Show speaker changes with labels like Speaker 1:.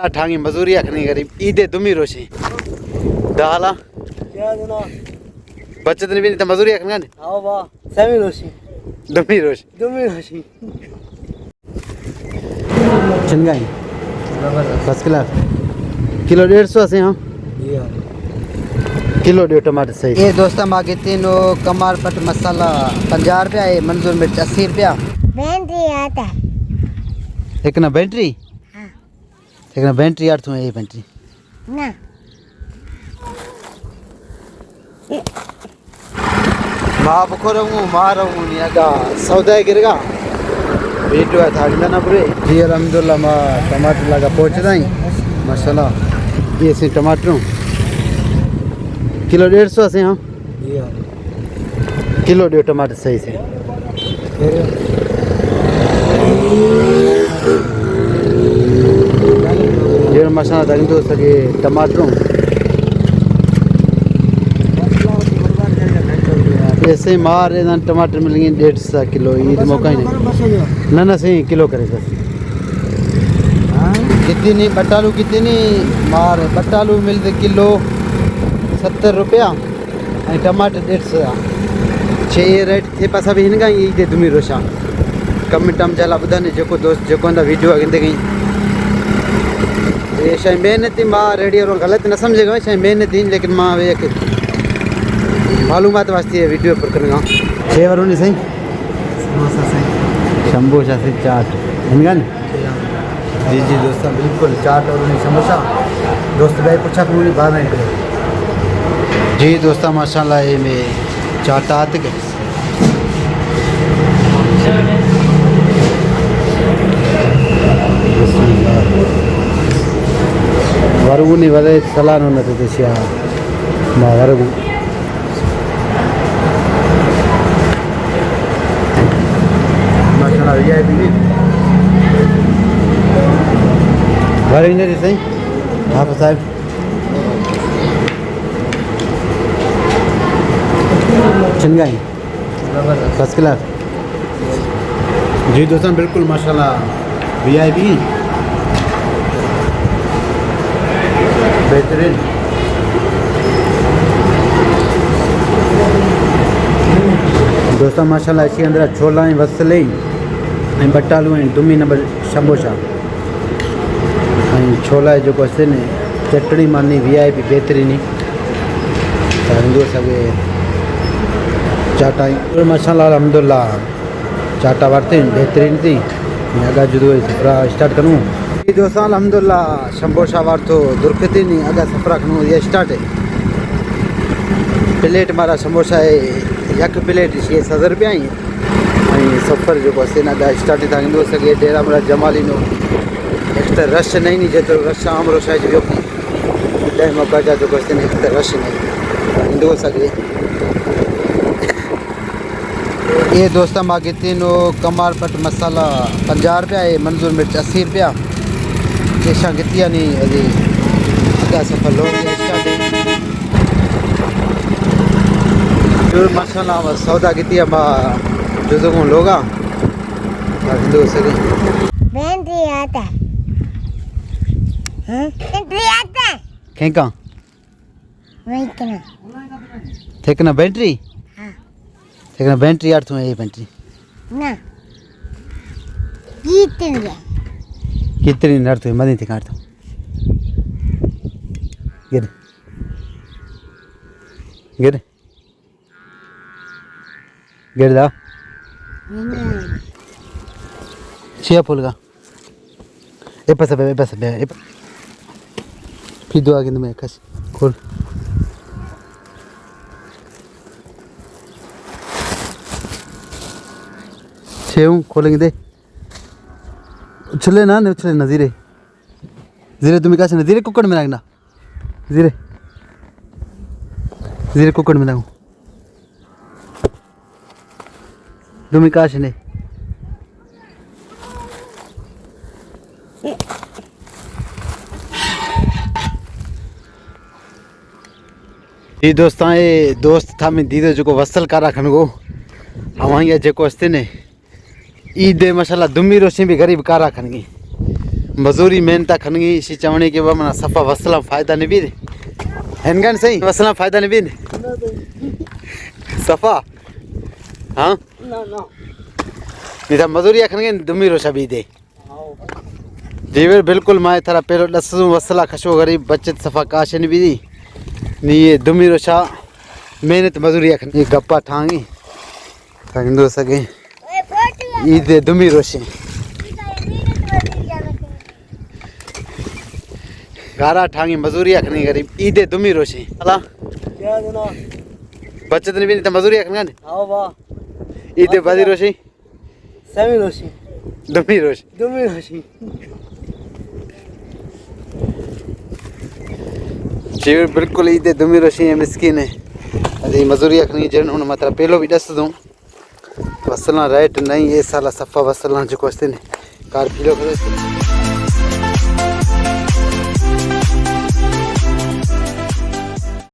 Speaker 1: ठांगी मजूरी अखनी गरीब ईदे दुमी रोशी दाला
Speaker 2: क्या जनाब
Speaker 1: बचत नहीं भी तो मजूरी अखना ने
Speaker 2: आओ वाह सेमी रोशी
Speaker 1: दुमी रोशी चंगाई फर्स्ट क्लास किलो 150 से हाँ किलो 1.5 टमाटर सही। ये दोस्तों मांगे तीनों कमाल पट मसाला 50 रुपया है, मंजूर मिर्च 80 रुपया।
Speaker 3: बैटरी आता है
Speaker 1: एक ना बैटरी एक ना बैटरी यार तुम्हें ये बैटरी
Speaker 3: ना
Speaker 1: माँ बको रहूँ माँ रहूँ नहीं आगा सौदा है गिरेगा वीडियो है था ना पूरे जी अल्हम्दुलिल्लाह माँ टमाटर लगा पहुँच रही माशाल्लाह। ये से टमाटर किलो 150 से हाँ किलो 1.5 टमाटर सही से ये मसाला डाल दो सके टमाटरों ऐसे मार ना टमाटर मिलेंगे 150 किलो ईद मौका ही नहीं ना सही किलो करे बस कितनी बटालू कितनी मार बटालू मिलते किलो 70 रुपया टमाटर 150 छे रेट थे पासा भी हिनगा ईद दुमी रोशा कमेंट में चला ॿुधाने जेको दोस्त जेको अंदर वीडियो अॻिते कई ये शइ मेहनती मां रेडियो रो गलत न समझेगा शइ मेहनती लेकिन मां वे मालूमात वास्ते वीडियो पर करेगा छे वरो नहीं सही समोसा सही शंभूशा से चाट हिनगा जी जी दोस्तों बिल्कुल चाट और नहीं समोसा दोस्त भाई पूछा कि मुझे बाहर नहीं जी दोस्तों माशाल्लाह ये में चाट आते के वरगु नहीं वाले सलानो न तो दिशा मां वरगु माशाल्लाह ये भी वरगु नहीं सही हाफ साहब चंगाई फर्स्ट क्लास जी दोस्तों बिल्कुल माशाल्लाह वीआईपी बेहतरीन दोस्तों माशाल्लाह इसके अंदर छोला है वसले बटालू हैं दुमी नंबर शंभूशा छोला है जो कोसे ने चटनी मानी वीआईपी बेहतरीन हिंदू सगे चाटा माशाल्लाह अल्हम्दुलिल्लाह चाटा वारते बेहतरीन थी मैं अगर जुदो सफरा स्टार्ट करूँ दोस्तों अल्हम्दुलिल्लाह शंभूशा वार तो दुर्खती नहीं अगर सफरा करूँ ये स्टार्ट है प्लेट मारा शंभूशा है एक प्लेट ये 70 रुपया ही सफ़र जो कोसे ना अगर स्टार्ट था हिंदू सगे डेरा मेरा जमाली नो एक्स्ट्रा रश नहीं जो रश आम रोशा जो मौका जा जो कोसे ने एक्स्ट्रा रश नहीं हिंदू सगे ये दोस्तों मांगे तीनों कमाल पट मसाला 50 रुपया है, मंजूर मिर्च 80 रुपया ऐसा कितिया नहीं अभी अगर सफल हो गया जो मसाला सौदा कितिया माँ जो को लोगा हिंदू सके
Speaker 3: बैटरी आता है बैटरी आता है
Speaker 1: खेका
Speaker 3: वही करना
Speaker 1: थेकना बैटरी लेकिन बैटरी यार तुम्हें ये बैटरी
Speaker 3: ना
Speaker 1: कितनी नर तुम्हें मनी थी काट गिर गिर गिर दा छिया फूल का ये पैसा फिर दो आगे तुम्हें कस खोल छेऊ खोलेंगे दे उछले ना नहीं उछले ना जीरे जीरे तुम्हें कैसे ना जीरे कुकर में लगना जीरे जीरे कुकर में लगू तुम्हें कैसे नहीं ये दोस्तां ये दोस्त था मैं दीदे जो को वसल कर रखन को हमारे जो को अस्ते ने ईद माशाल्लाह दुमी रोशी भी गरीब का रखन की मजूरी मेहनत खनगी इसी चवने के बाद मना सफ़ा वसला फ़ायदा नहीं भी हैनगन सही वसला फ़ायदा नहीं भी सफ़ा हाँ
Speaker 2: ना ना
Speaker 1: नहीं तो मजूरी खनगे दुमी रोशा भी दे जीवर बिल्कुल माए थरा पेलो लसू वसला खशो गरीब बचत सफ़ा काश नहीं भी दी नी ये दुमी रोशा मेहनत मजूरी खन ये गप्पा ठांगी हिंदू सके ईद दुमी रोशे गारा ठांगी मजूरी खनी गरीब ईद दुमी रोशे अला
Speaker 2: क्या जनाब
Speaker 1: बचत नहीं भी नहीं तो मजूरी खनगा
Speaker 2: आओ वाह
Speaker 1: ईद बदी रोशे
Speaker 2: सेमी रोशी
Speaker 1: दुमी रोशे
Speaker 2: दुमी रोशी
Speaker 1: जीवर बिल्कुल ईद दुमी रोशी है मिस्किन है अरे मजूरी खनी जन उन मतलब पहलो भी दस दूं वसला रेट नहीं ये साला सफ़ा वसला जो कोस्ते ने कार किलो करे